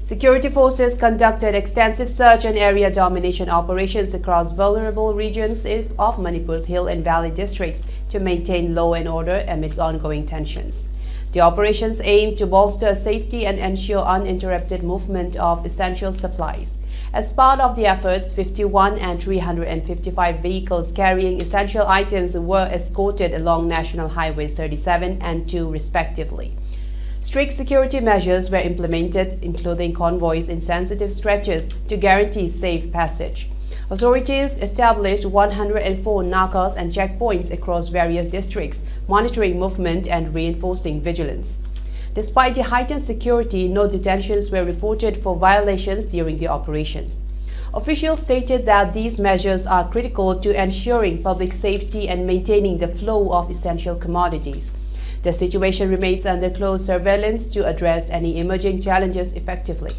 Security forces conducted extensive search and area domination operations across vulnerable regions of Manipur's hill and valley districts to maintain law and order amid ongoing tensions. The operations aimed to bolster safety and ensure uninterrupted movement of essential supplies. As part of the efforts, 51 and 355 vehicles carrying essential items were escorted along National Highways 37 and 2 respectively. Strict security measures were implemented, including convoys in sensitive stretches to guarantee safe passage. Authorities established 104 nakas and checkpoints across various districts, monitoring movement and reinforcing vigilance. Despite the heightened security, no detentions were reported for violations during the operations. Officials stated that these measures are critical to ensuring public safety and maintaining the flow of essential commodities. The situation remains under close surveillance to address any emerging challenges effectively.